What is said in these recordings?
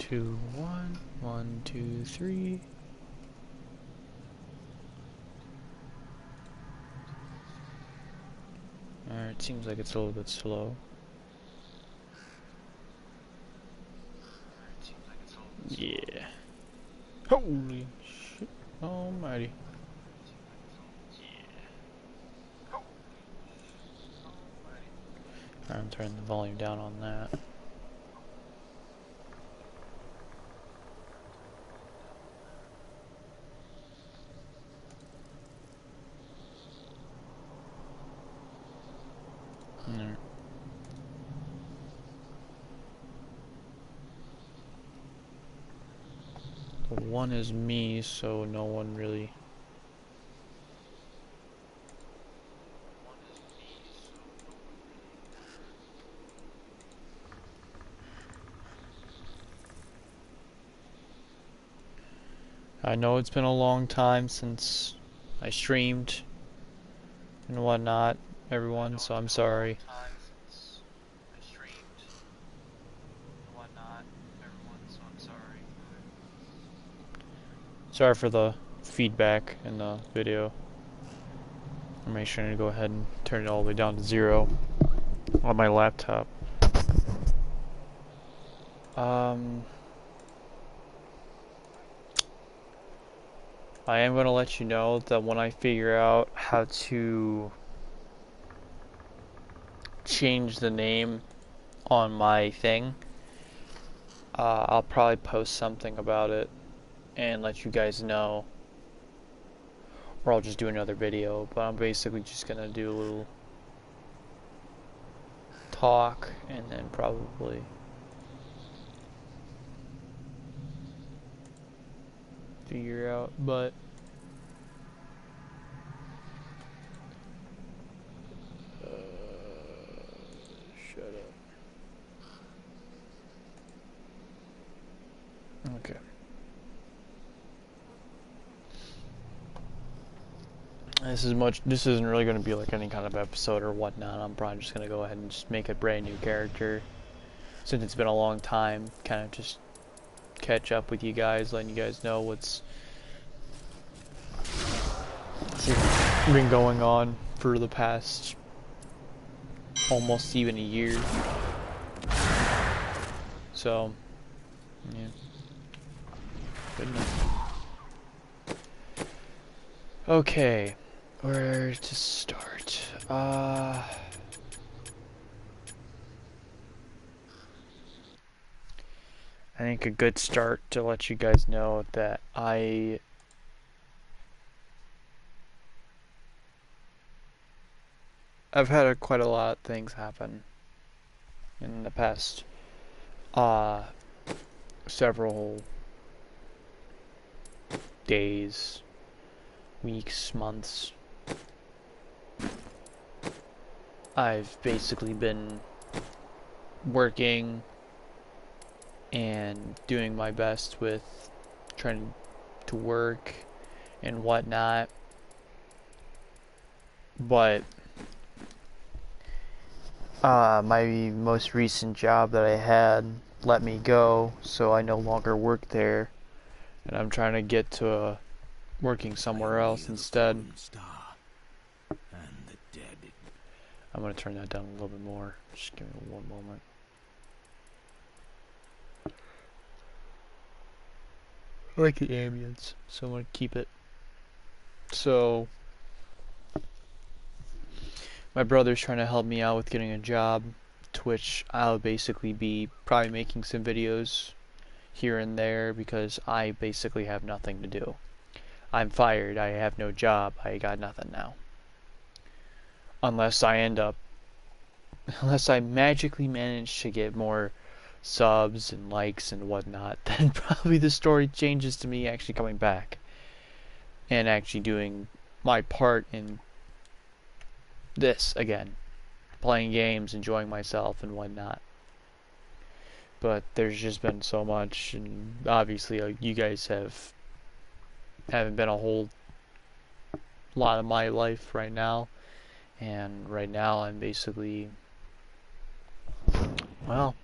2, 1, 1, 2, 3. Alright, seems like it's a little bit slow. Yeah. Holy shit almighty. Alright, I'm turning the volume down on that. Alright. The one is me, so no one really... I know it's been a long time since I streamed and whatnot, everyone, so I'm sorry. Sorry for the feedback in the video. I'll make sure to go ahead and turn it all the way down to 0 on my laptop. I am going to let you know that when I figure out how to change the name on my thing, I'll probably post something about it and let you guys know, or I'll just do another video. But I'm basically just gonna do a little talk and then probably figure out, but shut up. Okay. This isn't really going to be like any kind of episode or whatnot. I'm probably just going to go ahead and just make a brand new character. Since it's been a long time, kind of just catch up with you guys, letting you guys know what's been going on for the past almost even a year. So, yeah. Good enough. Okay. Where to start? I think a good start to let you guys know that I've had quite a lot of things happen in the past several days, weeks, months. I've basically been working and doing my best with trying to work and whatnot, but my most recent job that I had let me go, so I no longer work there, and I'm trying to get to working somewhere else instead. I'm going to turn that down a little bit more. Just give me one moment. I like the ambience, so I'm going to keep it. So, my brother's trying to help me out with getting a job, to which I'll basically be probably making some videos here and there, because I basically have nothing to do. I'm fired, I have no job, I got nothing now. Unless I magically manage to get more subs and likes and whatnot, then probably the story changes to me actually coming back and actually doing my part in this again, playing games, enjoying myself and whatnot. But there's just been so much, and obviously you guys haven't been a whole lot of my life right now, and right now I'm basically, well,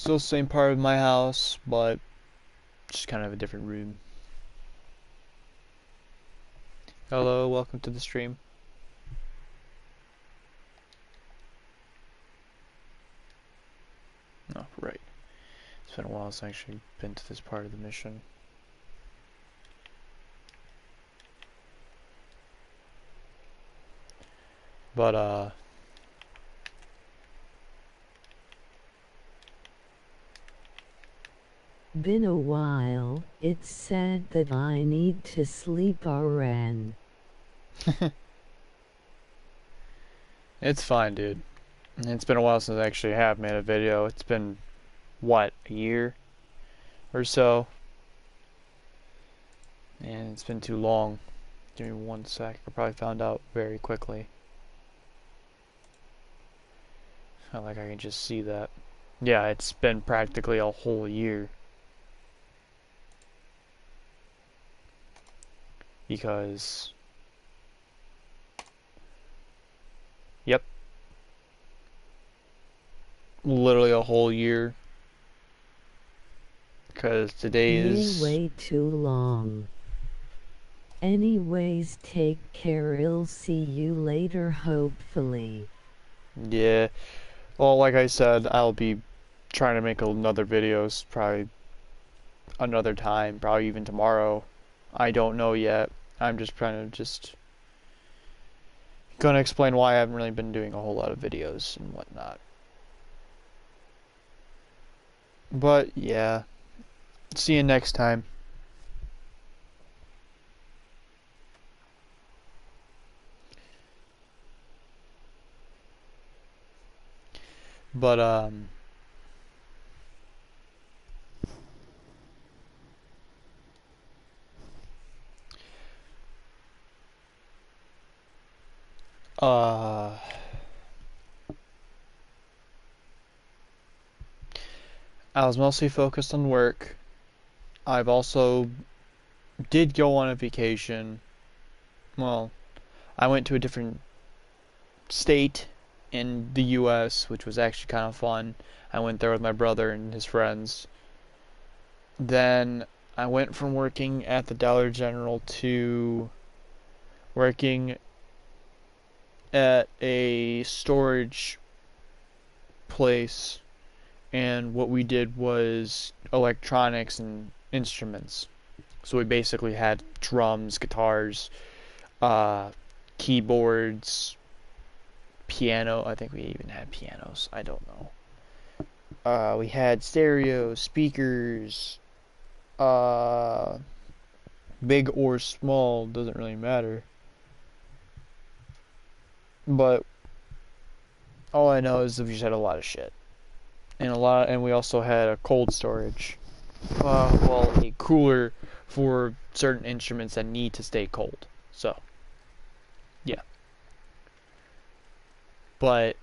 Still same part of my house, but just kind of a different room. Hello, welcome to the stream. Oh, right. It's been a while since I've actually been to this part of the mission. But, Been a while. It's sad that I need to sleep already. It's fine, dude. It's been a while since I actually have made a video. It's been, what, a year or so? And it's been too long. Give me 1 sec. I probably found out very quickly. Not like I can just see that. Yeah, it's been practically a whole year. Because... Yep. Literally a whole year. Because today is... way too long. Anyways, take care. I'll see you later, hopefully. Yeah. Well, like I said, I'll be trying to make another videos probably another time, probably even tomorrow. I don't know yet. I'm just trying to gonna explain why I haven't really been doing a whole lot of videos and whatnot. But yeah, see you next time. But uh I was mostly focused on work. I've also did go on a vacation. Well, I went to a different state in the US, which was actually kind of fun. I went there with my brother and his friends. Then I went from working at the Dollar General to working at a storage place, and what we did was electronics and instruments. So we basically had drums, guitars, uh, keyboards, piano. I think we even had pianos. I don't know. We had stereo, speakers, uh, big or small, doesn't really matter. But all I know is that we just had a lot of shit. And we also had a cold storage. Well, a cooler for certain instruments that need to stay cold. So, yeah. But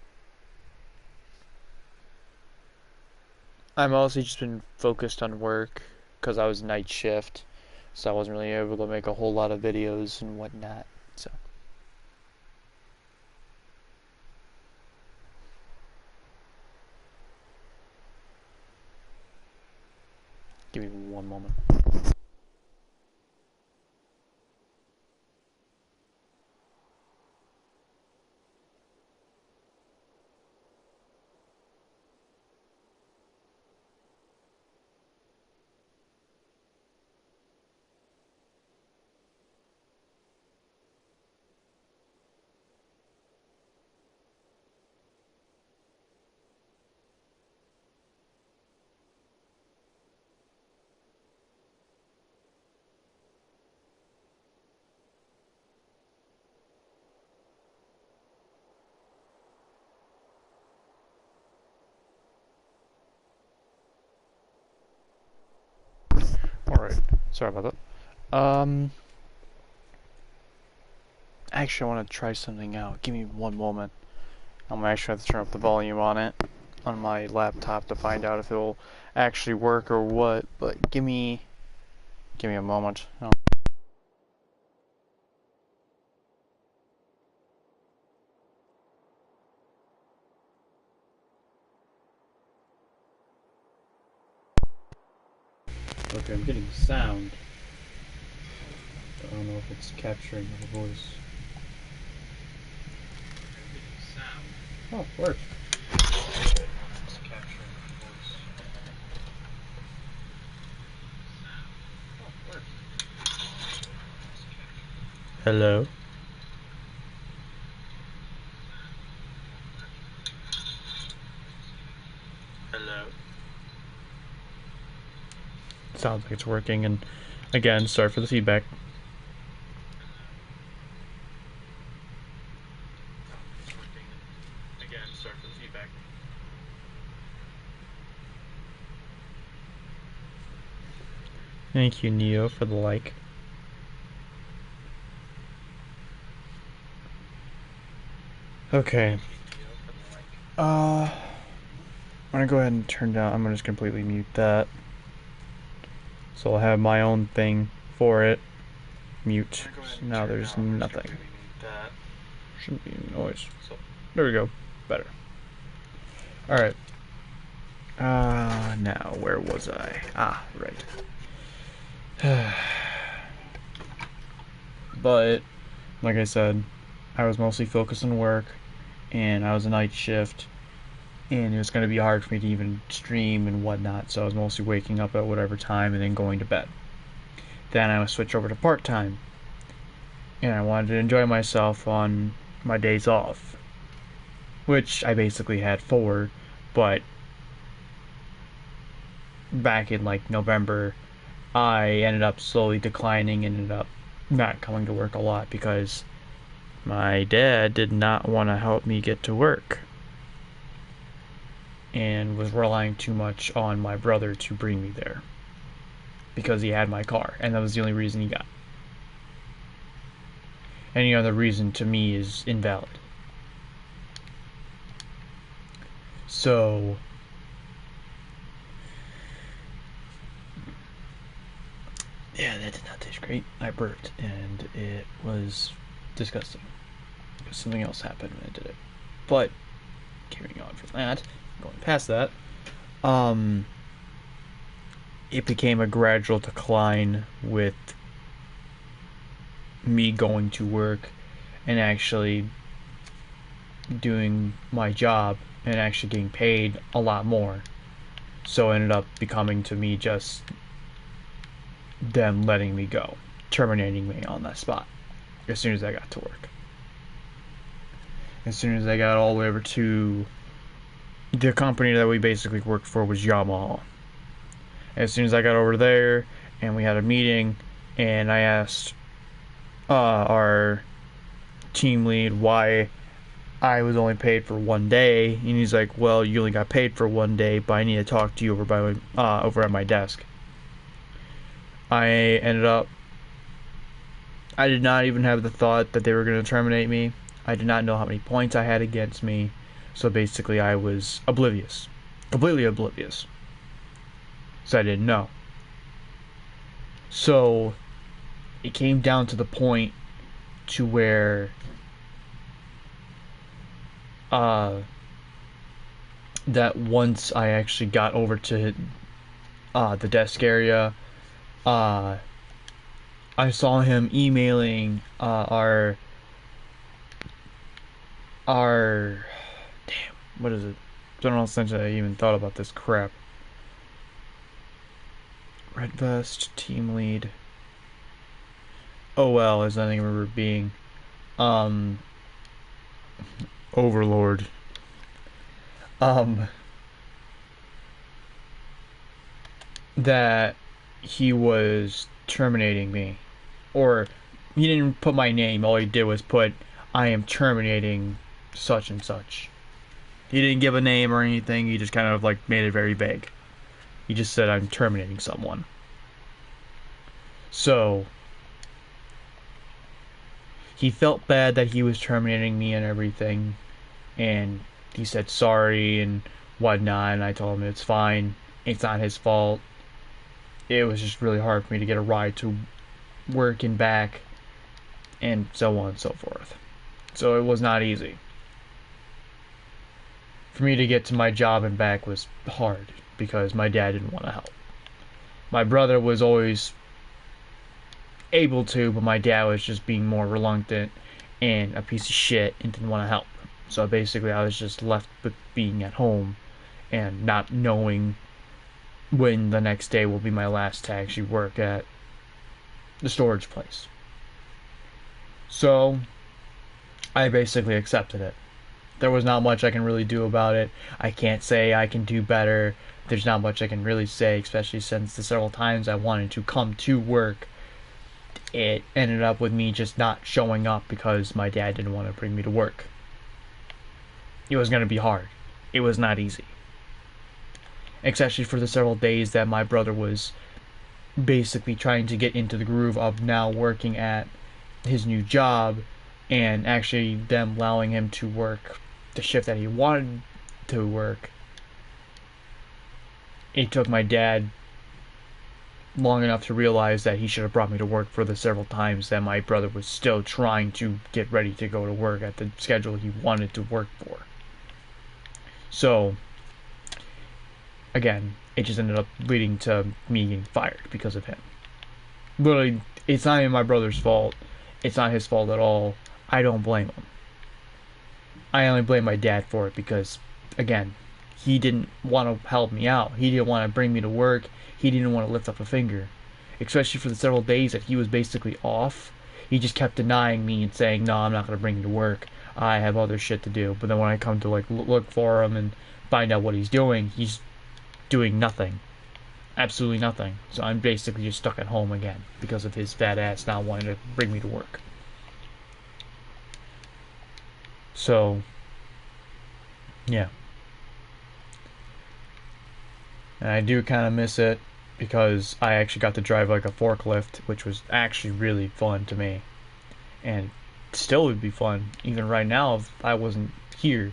I mostly just been focused on work because I was night shift, so I wasn't really able to make a whole lot of videos and whatnot. So, give me 1 moment. Alright, sorry about that. Actually, I want to try something out. Give me 1 moment. I'm actually have to turn up the volume on it on my laptop to find out if it'll actually work or what. But give me a moment. Oh. Okay, I'm getting sound. I don't know if it's capturing the voice. Oh, it worked. It's capturing the voice. Oh, it worked. Hello? Hello? Sounds like it's working, and again, sorry for the feedback. Thank you, Neo, for the like. Okay. I'm gonna go ahead and turn down. I'm gonna just completely mute that. So I'll have my own thing for it. Mute. So now there's nothing. Shouldn't be any noise. So there we go. Better. Alright. Now where was I? Ah, right. But like I said, I was mostly focused on work, and I was a night shift, and it was going to be hard for me to even stream and whatnot, so I was mostly waking up at whatever time and then going to bed. Then I would switch over to part-time, and I wanted to enjoy myself on my days off, which I basically had 4, but back in like November, I ended up slowly declining, ended up not coming to work a lot because my dad did not want to help me get to work and was relying too much on my brother to bring me there because he had my car, and that was the only reason he got. Any other reason to me is invalid. So yeah, that did not taste great. I burped, and it was disgusting. Something else happened when I did it. But carrying on from that, going past that, it became a gradual decline with me going to work and actually doing my job and actually getting paid a lot more. So it ended up becoming to me just them letting me go, terminating me on that spot as soon as I got to work. As soon as I got all the way over to the company that we basically worked for was Yamaha. As soon as I got over there and we had a meeting, and I asked our team lead why I was only paid for 1 day, and he's like, "Well, you only got paid for 1 day, but I need to talk to you over at my desk." I ended up. I did not even have the thought that they were going to terminate me. I did not know how many points I had against me, so basically I was oblivious, completely oblivious. So I didn't know. So it came down to the point to where that once I actually got over to the desk area, I saw him emailing our damn, what is it? General Essential. I even thought about this crap. Red Vest, team lead. OL, as I think I remember being. Overlord. That he was terminating me. Or, he didn't put my name, all he did was put, "I am terminating such and such." He didn't give a name or anything, he just kind of like made it very vague. He just said, "I'm terminating someone." So, he felt bad that he was terminating me and everything, and he said sorry and whatnot, and I told him it's fine, it's not his fault. It was just really hard for me to get a ride to work and back, and so on and so forth. So it was not easy. For me to get to my job and back was hard, because my dad didn't want to help. My brother was always able to, but my dad was just being more reluctant and a piece of shit and didn't want to help. So basically, I was just left with being at home and not knowing when the next day will be my last to actually work at the storage place. So I basically accepted it. There was not much I can really do about it. I can't say I can do better. There's not much I can really say, especially since the several times I wanted to come to work, it ended up with me just not showing up because my dad didn't want to bring me to work. It was going to be hard. It was not easy. Especially for the several days that my brother was basically trying to get into the groove of now working at his new job and actually them allowing him to work the shift that he wanted to work. It took my dad long enough to realize that he should have brought me to work for the several times that my brother was still trying to get ready to go to work at the schedule he wanted to work for. So, again, it just ended up leading to me getting fired because of him. Literally, it's not even my brother's fault. It's not his fault at all. I don't blame him. I only blame my dad for it because, again, he didn't want to help me out. He didn't want to bring me to work. He didn't want to lift up a finger. Especially for the several days that he was basically off. He just kept denying me and saying, no, I'm not going to bring you to work. I have other shit to do. But then when I come to look for him and find out what he's doing nothing. Absolutely nothing. So I'm basically just stuck at home again because of his fat ass not wanting to bring me to work. So, yeah. And I do kind of miss it because I actually got to drive like a forklift, which was actually really fun to me. And still would be fun, even right now if I wasn't here.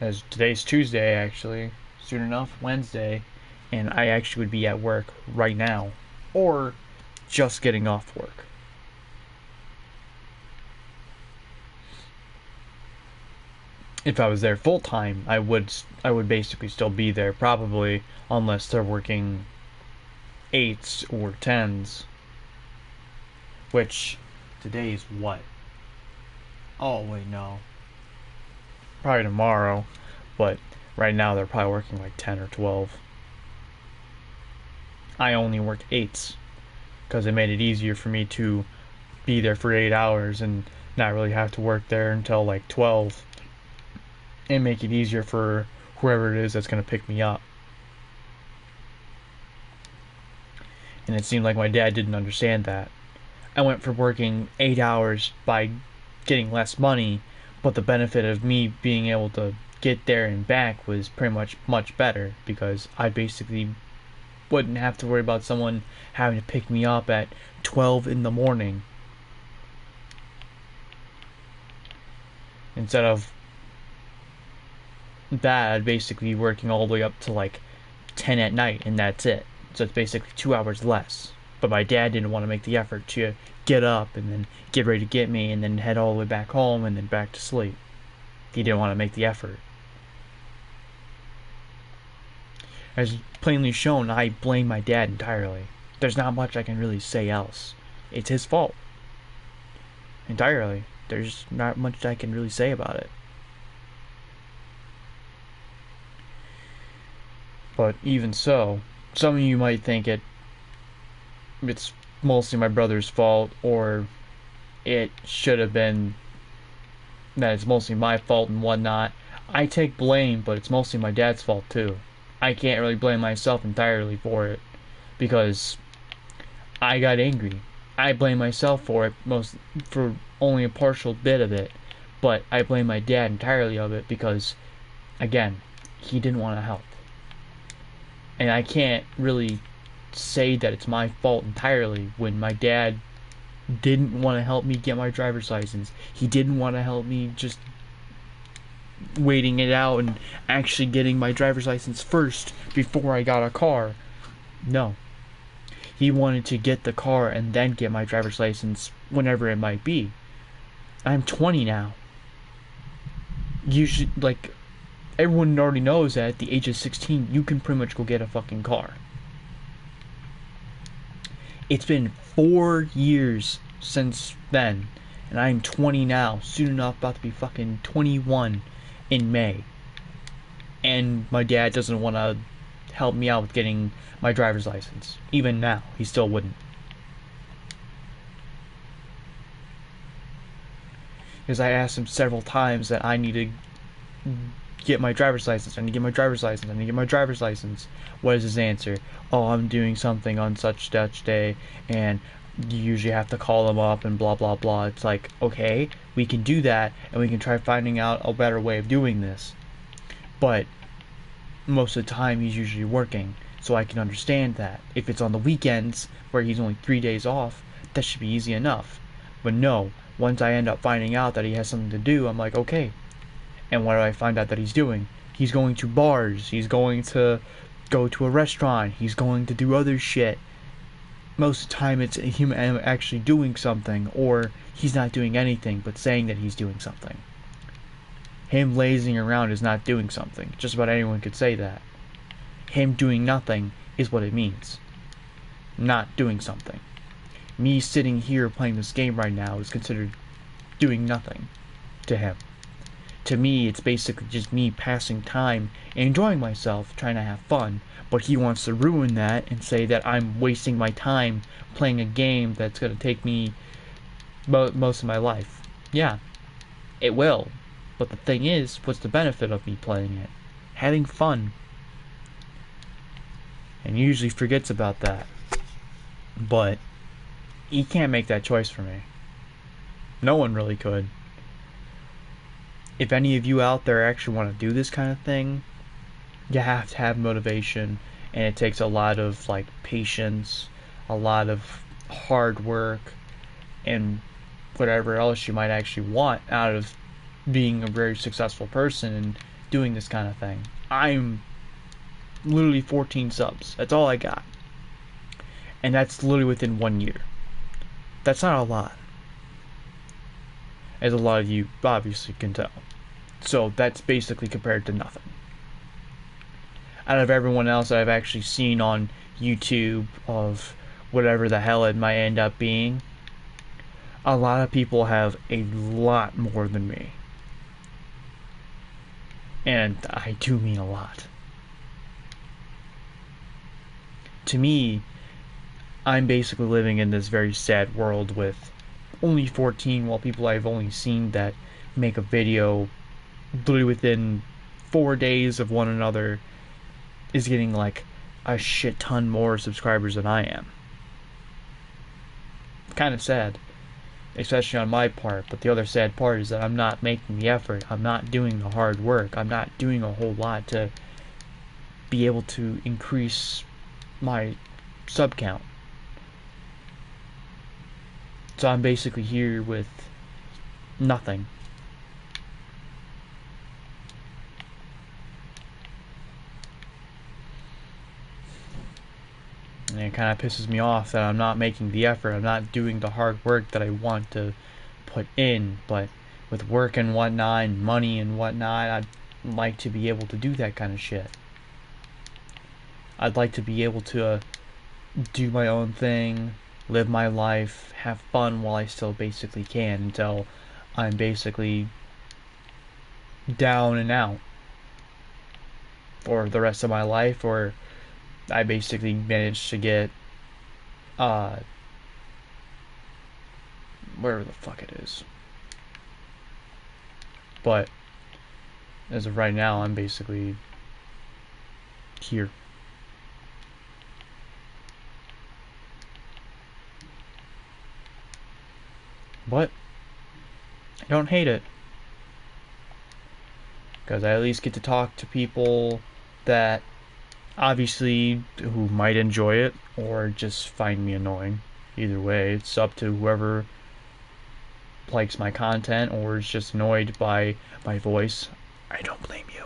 As today's Tuesday, actually, soon enough, Wednesday, and I actually would be at work right now, or just getting off work. If I was there full time, I would basically still be there probably, unless they're working 8s or 10s. Which today is what? Oh wait, no. Probably tomorrow, but right now they're probably working like 10 or 12. I only worked 8s because it made it easier for me to be there for 8 hours and not really have to work there until like 12. And make it easier for whoever it is that's going to pick me up. And it seemed like my dad didn't understand that. I went from working 8 hours by getting less money, but the benefit of me being able to get there and back was pretty much better because I basically wouldn't have to worry about someone having to pick me up at 12 in the morning. Instead of that, I'd basically be working all the way up to like 10 at night, and that's it. So it's basically 2 hours less. But my dad didn't want to make the effort to get up and then get ready to get me and then head all the way back home and then back to sleep. He didn't want to make the effort. As plainly shown, I blame my dad entirely. There's not much I can really say else. It's his fault. Entirely. There's not much I can really say about it. But even so, some of you might think it's mostly my brother's fault, or it should have been that it's mostly my fault and whatnot. I take blame, but it's mostly my dad's fault too. I can't really blame myself entirely for it, because I got angry. I blame myself for it, for only a partial bit of it, but I blame my dad entirely of it because, again, he didn't want to help. And I can't really say that it's my fault entirely when my dad didn't want to help me get my driver's license. He didn't want to help me just waiting it out and actually getting my driver's license first before I got a car. No. He wanted to get the car and then get my driver's license whenever it might be. I'm 20 now. everyone already knows that at the age of 16, you can pretty much go get a fucking car. It's been 4 years since then, and I'm 20 now, soon enough about to be fucking 21 in May. And my dad doesn't want to help me out with getting my driver's license. Even now, he still wouldn't. Because I asked him several times that I need to get my driver's license. I need to get my driver's license. I need to get my driver's license. What is his answer? Oh, I'm doing something on such day, and you usually have to call them up and blah blah blah. It's like, okay, we can do that, and we can try finding out a better way of doing this. But most of the time, he's usually working, so I can understand that. If it's on the weekends, where he's only 3 days off, that should be easy enough. But no, once I end up finding out that he has something to do, I'm like, okay. And what do I find out that he's doing? He's going to bars. He's going to go to a restaurant. He's going to do other shit. Most of the time it's him actually doing something, or he's not doing anything but saying that he's doing something. Him lazing around is not doing something. Just about anyone could say that. Him doing nothing is what it means. Not doing something. Me sitting here playing this game right now is considered doing nothing to him. To me, it's basically just me passing time and enjoying myself, trying to have fun. But he wants to ruin that and say that I'm wasting my time playing a game that's going to take me most of my life. Yeah, it will. But the thing is, what's the benefit of me playing it? Having fun. And he usually forgets about that. But he can't make that choice for me. No one really could. If any of you out there actually want to do this kind of thing, you have to have motivation, and it takes a lot of patience, a lot of hard work, and whatever else you might actually want out of being a very successful person and doing this kind of thing. I'm literally 14 subs. That's all I got. And that's literally within 1 year. That's not a lot, as a lot of you obviously can tell. So that's basically compared to nothing. Out of everyone else that I've actually seen on YouTube of whatever the hell it might end up being, a lot of people have a lot more than me. And I do mean a lot. To me, I'm basically living in this very sad world with only 14, while people I've only seen that make a video literally within 4 days of one another is getting a shit ton more subscribers than I am. Kind of sad, especially on my part. But the other sad part is that I'm not making the effort. I'm not doing the hard work. I'm not doing a whole lot to be able to increase my sub count. So I'm basically here with nothing. And it kind of pisses me off that I'm not making the effort. I'm not doing the hard work that I want to put in. But with work and whatnot, and money and whatnot, I'd like to be able to do that kind of shit. I'd like to be able to do my own thing, live my life, have fun while I still basically can, until I'm basically down and out for the rest of my life, or I basically managed to get wherever the fuck it is. But as of right now, I'm basically here. But I don't hate it, because I at least get to talk to people that obviously who might enjoy it or just find me annoying. Either way, it's up to whoever likes my content or is just annoyed by my voice. I don't blame you.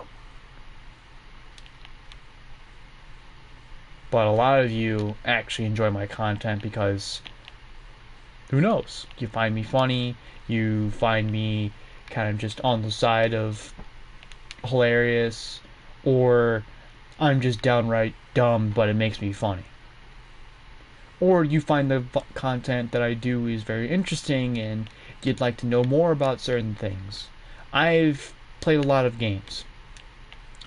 But a lot of you actually enjoy my content because, who knows, you find me funny, you find me kind of just on the side of hilarious, or I'm just downright dumb, but it makes me funny. Or you find the content that I do is very interesting and you'd like to know more about certain things. I've played a lot of games,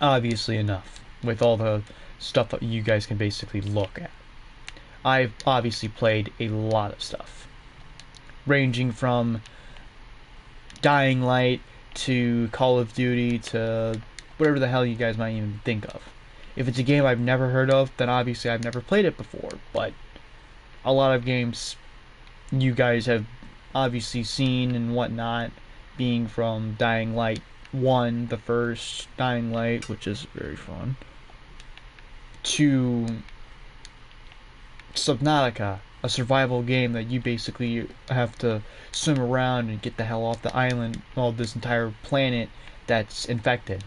obviously enough, with all the stuff that you guys can basically look at. I've obviously played a lot of stuff, ranging from Dying Light to Call of Duty to whatever the hell you guys might even think of. If it's a game I've never heard of, then obviously I've never played it before, but a lot of games you guys have obviously seen and whatnot, being from Dying Light 1, the first Dying Light, which is very fun, to Subnautica, a survival game that you basically have to swim around and get the hell off the island, well, this entire planet that's infected.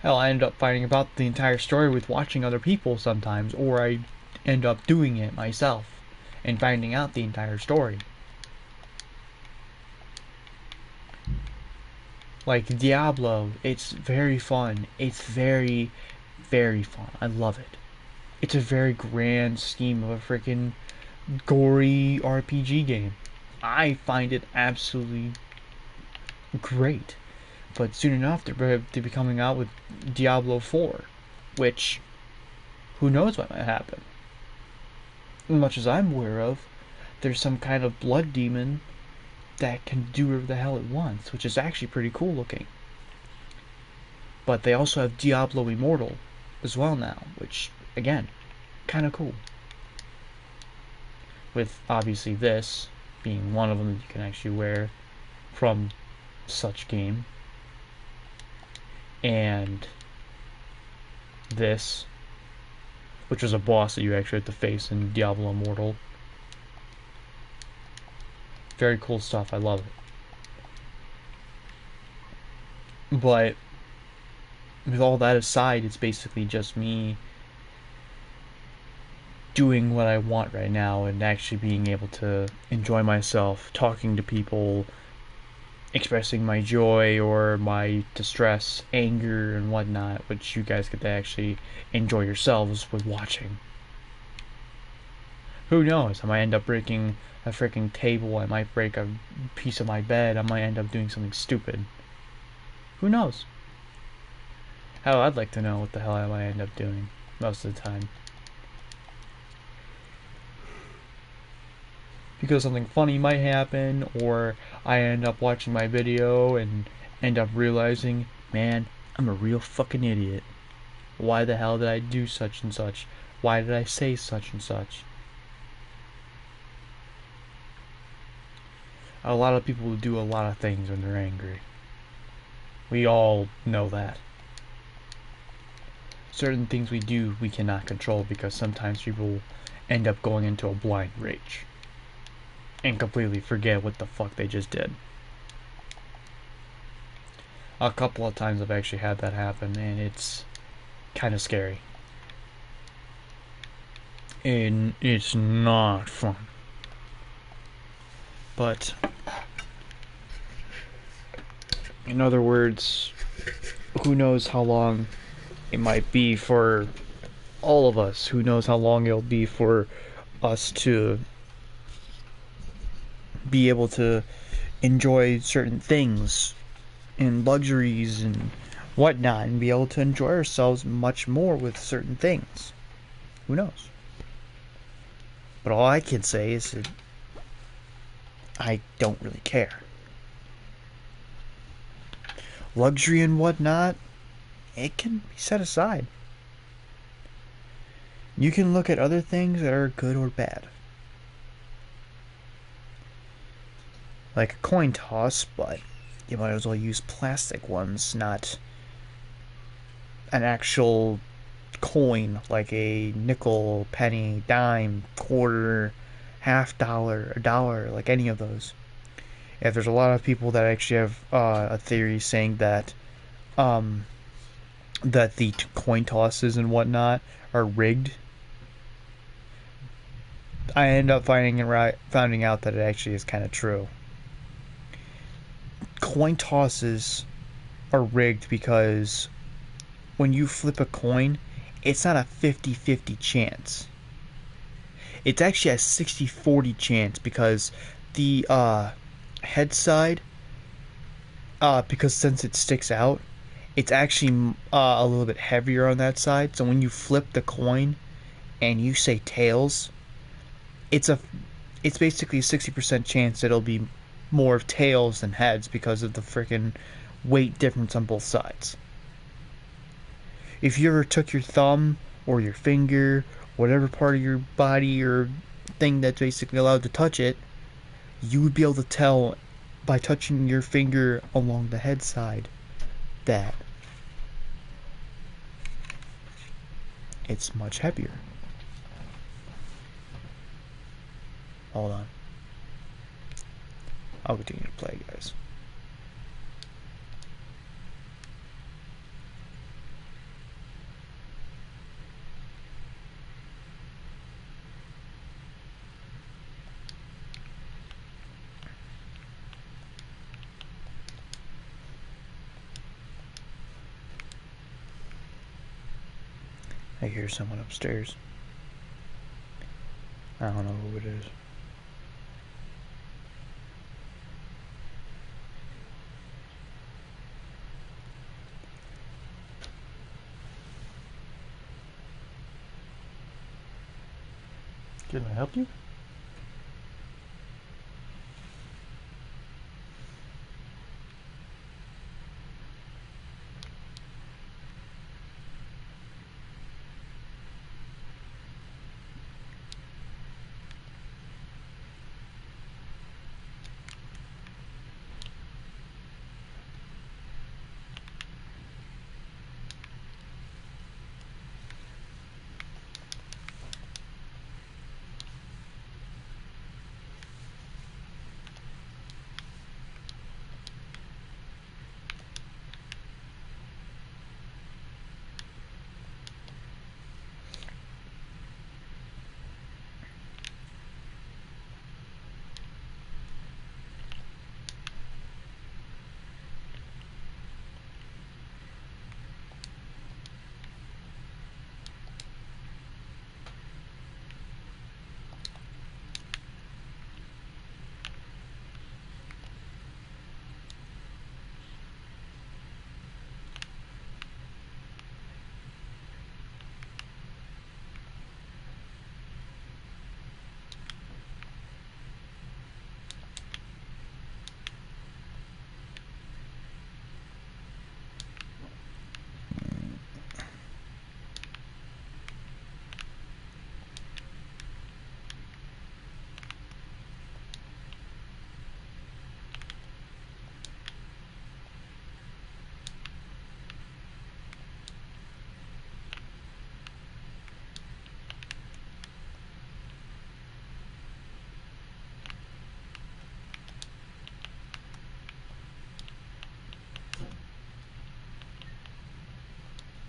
Hell, I end up finding about the entire story with watching other people sometimes, or I end up doing it myself and finding out the entire story. Like Diablo, it's very fun. It's very, very fun. I love it. It's a very grand scheme of a freaking gory RPG game. I find it absolutely great. But soon enough, they'll be coming out with Diablo 4, which, who knows what might happen. As much as I'm aware of, there's some kind of blood demon that can do whatever the hell it wants, which is actually pretty cool looking. But they also have Diablo Immortal as well now, which, again, kind of cool. With obviously this being one of them that you can actually wear from such game. And this, which was a boss that you actually had to face in Diablo Immortal. Very cool stuff, I love it. But with all that aside, it's basically just me doing what I want right now and actually being able to enjoy myself, talking to people, expressing my joy or my distress, anger, and whatnot, which you guys get to actually enjoy yourselves with watching. Who knows? I might end up breaking a freaking table, I might break a piece of my bed, I might end up doing something stupid. Who knows? Hell, I'd like to know what the hell I might end up doing most of the time. Because something funny might happen, or I end up watching my video and end up realizing, man, I'm a real fucking idiot. Why the hell did I do such and such? Why did I say such and such? A lot of people do a lot of things when they're angry. We all know that. Certain things we do we cannot control because sometimes people end up going into a blind rage and completely forget what the fuck they just did. A couple of times I've actually had that happen, and it's kind of scary. And it's not fun. But, in other words, who knows how long it might be for all of us. Who knows how long it'll be for us to be able to enjoy certain things and luxuries and whatnot and be able to enjoy ourselves much more with certain things. Who knows? But all I can say is that I don't really care. Luxury and whatnot, it can be set aside. You can look at other things that are good or bad. Like a coin toss, but you might as well use plastic ones, not an actual coin like a nickel, penny, dime, quarter, $half, $1, like any of those. Yeah, there's a lot of people that actually have a theory saying that that the coin tosses and whatnot are rigged. I end up finding out that it actually is kind of true. coin tosses are rigged because when you flip a coin, it's not a 50-50 chance. It's actually a 60-40 chance because the head side, because since it sticks out, it's actually a little bit heavier on that side. So when you flip the coin and you say tails, it's a it's basically a 60% chance that it'll be more of tails than heads because of the freaking weight difference on both sides. If you ever took your thumb or your finger, whatever part of your body or thing that's basically allowed to touch it, you would be able to tell by touching your finger along the head side that it's much heavier. Hold on. I'll continue to play, guys. I hear someone upstairs. I don't know who it is. Can I help you?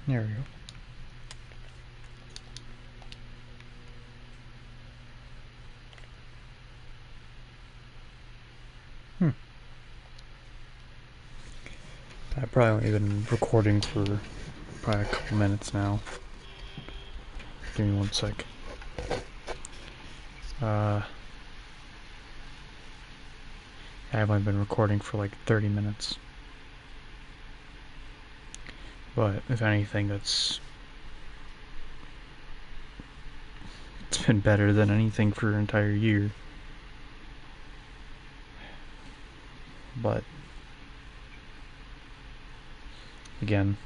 There we go. I've probably only been recording for probably a couple minutes now. Give me one sec. I've only been recording for like 30 minutes. But if anything, it's been better than anything for an entire year. But again,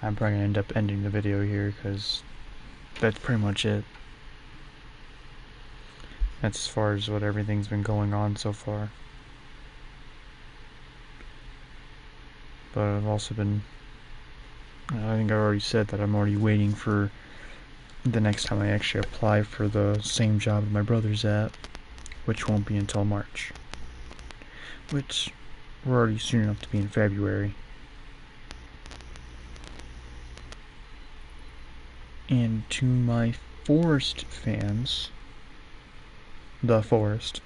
I'm probably gonna end up ending the video here because that's pretty much it. That's as far as what everything's been going on so far. But I've also been, I think I already said that I'm already waiting for the next time I actually apply for the same job my brother's at, which won't be until March. Which we're already soon enough to be in February. And to my Forest fans, The Forest,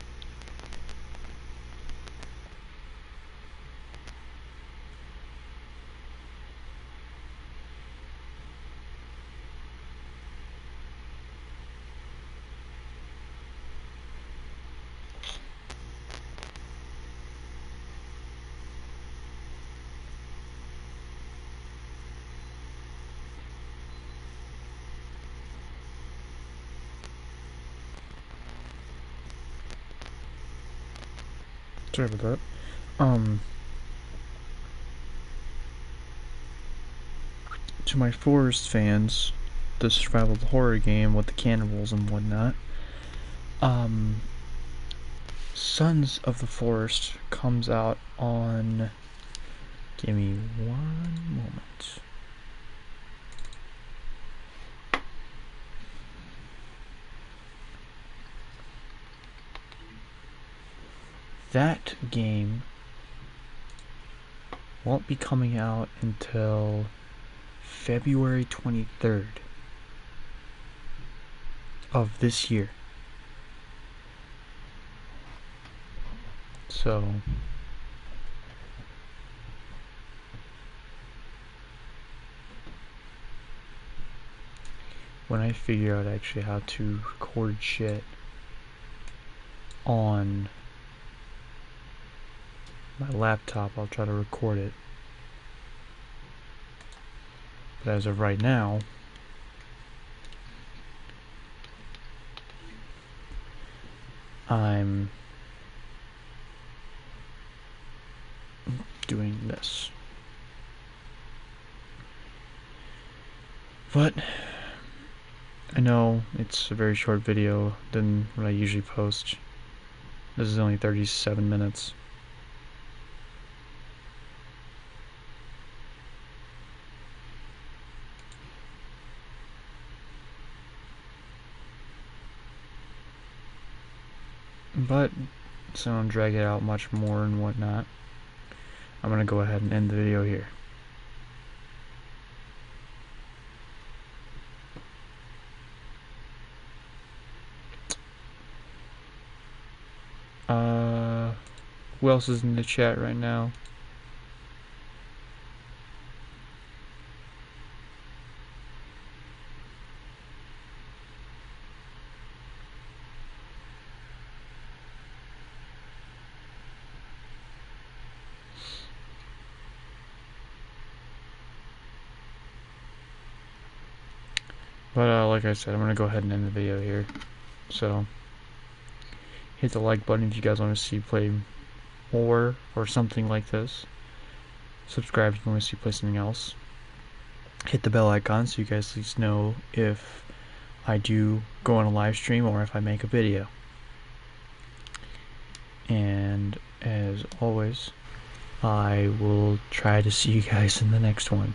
Sorry about that. To my Forest fans, the survival horror game with the cannibals and whatnot, Sons of the Forest comes out on. Give me one moment. That game won't be coming out until February 23rd of this year. So when I figure out actually how to record shit on my laptop, I'll try to record it. But as of right now, I'm doing this. But I know it's a very short video than what I usually post. This is only 37 minutes. But so I don't drag it out much more and whatnot, I'm gonna go ahead and end the video here. Who else is in the chat right now? But like I said, I'm gonna go ahead and end the video here. So hit the like button if you guys want to see play more or something like this. Subscribe if you want to see play something else. Hit the bell icon so you guys at least know if I do go on a live stream or if I make a video. And as always, I will try to see you guys in the next one.